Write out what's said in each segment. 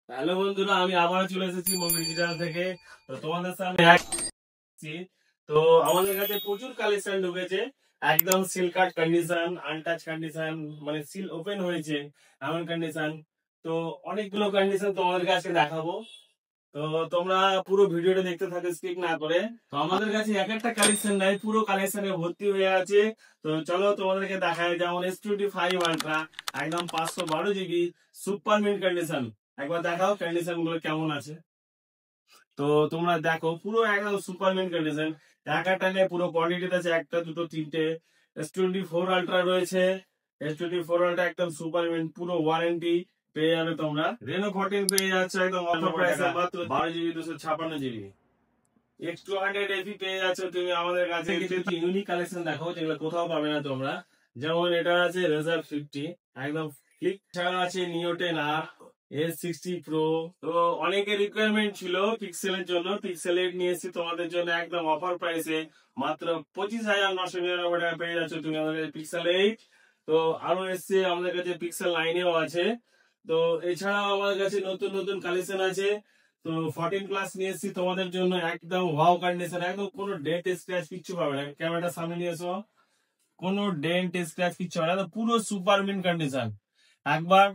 Hello বন্ধুরা, আমি আবার চলে এসেছি মুভি ডিজিটাল থেকে। তো তোমাদের সামনে আসছি। তো আমাদের কাছে প্রচুর কালেকশন ঢুকেছে, একদম সিল কাট কন্ডিশন, আনটাচ কন্ডিশন, মানে সিল ওপেন হয়েছে এমন কন্ডিশন। তো অনেকগুলো কন্ডিশন তোমাদের কাছে দেখাবো। তো তোমরা পুরো ভিডিওটা দেখতে থাকো স্কিপ না করে। তো আমাদের কাছে এক একটা কালেকশন নাই, পুরো কালেকশনে ভর্তি হয়ে আছে। তো চলো তোমাদেরকে দেখায়, যেমন S25 আলট্রা, একদম 512 জিবি, সুপার মিন্ট কন্ডিশন। একবার দেখাও কন্ডিশন গুলো কেমন আছে। তো তোমরা দেখো পুরো একদম সুপার মিন্ট কন্ডিশন। এক একটা নেই, পুরো কোয়ান্টিটিতে আছে, একটা দুটো তিনটে। S24 আলট্রা রয়েছে। S24 আলট্রা একদম সুপার মিন্ট, পুরো ওয়ারেন্টি পেয়ে যাবে তোমরা। Reno 14 পেয়ে যাচ্ছে একদম অফার প্রাইসে, মাত্র 12 জিবি 256 জিবি। X200 FE পেয়ে যাচ্ছ তুমি আমাদের কাছে। কিছু কিছু ইউনিক কালেকশন দেখো যেগুলো কোথাও পাবে না তোমরা। যেমন এটা আছে রেজার 50, একদম ফ্লিক। ছাড়া আছে Neo 10R, S60 Pro। তো অনেকের রিকোয়ারমেন্ট ছিল পিক্সেলের জন্য, পিক্সেল 8 নিয়ে এসেছি তোমাদের জন্য একদম অফার প্রাইসে, মাত্র 25,999 টাকা পেয়ে যাচ্ছ তুমি আমাদের পিক্সেল 8। তো আরো এসছে আমাদের কাছে পিক্সেল 9ও আছে। তো এছাড়াও আমাদের কাছে নতুন নতুন কালেকশন আছে। তো 14 প্লাস নিয়ে এসেছি তোমাদের জন্য, একদম ওয়াও কন্ডিশন, একদম কোনো ডেন্ট স্ক্র্যাচ কিচ্ছু পাবে না। ক্যামেরাটা সামনে নিয়ে এসো, কোনো ডেন্ট স্ক্র্যাচ কিচ্ছু হবে না, একদম পুরো সুপার মিন্ট কন্ডিশন। একবার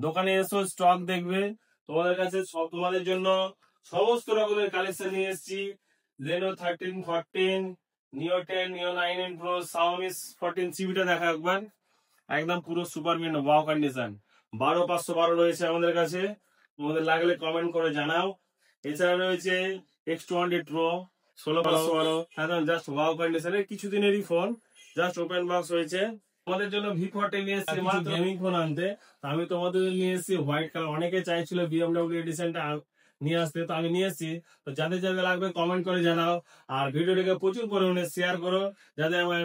দোকানে এসো, স্টক দেখবে। তোমাদের কাছে সব তোমাদের জন্য সমস্ত রকমের কালেকশন নিয়ে এসেছি। Reno 13, 14, Neo 10, Neo 9 Pro, Xiaomi 14 CB দেখা একবার, একদম পুরো সুপার মিন্ট ওয়াও কন্ডিশন। 12 512 রয়েছে আমাদের কাছে, তোমাদের লাগলে কমেন্ট করে জানাও। এছাড়া রয়েছে X200 Pro, 16 512, একদম জাস্ট ওয়াও কন্ডিশনের কিছুদিনেরই ফোন, জাস্ট ওপেন বক্স হয়েছে। তোমাদের জন্য V40 নিয়ে এসেছি, মাত্র গেমিং ফোন আনতে। তো আমি তোমাদের জন্য নিয়ে এসেছি হোয়াইট কালার। অনেকে চাইছিল BMW এডিশনটা নিয়ে আসতে, তো আমি নিয়ে এসেছি। তো যাদের যাদের লাগবে কমেন্ট করে জানাও, আর ভিডিওটাকে প্রচুর পরিমাণে শেয়ার করো, যাতে আমার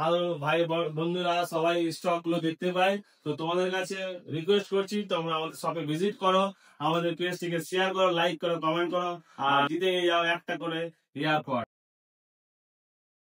আরো ভাই বন্ধুরা সবাই স্টক গুলো দেখতে পায়। তো তোমাদের কাছে রিকোয়েস্ট করছি, তোমরা আমাদের শপে ভিজিট করো, আমাদের পেজটিকে শেয়ার করো, লাইক করো, কমেন্ট করো, আর জিতে নিয়ে যাও একটা করে এয়ারপড।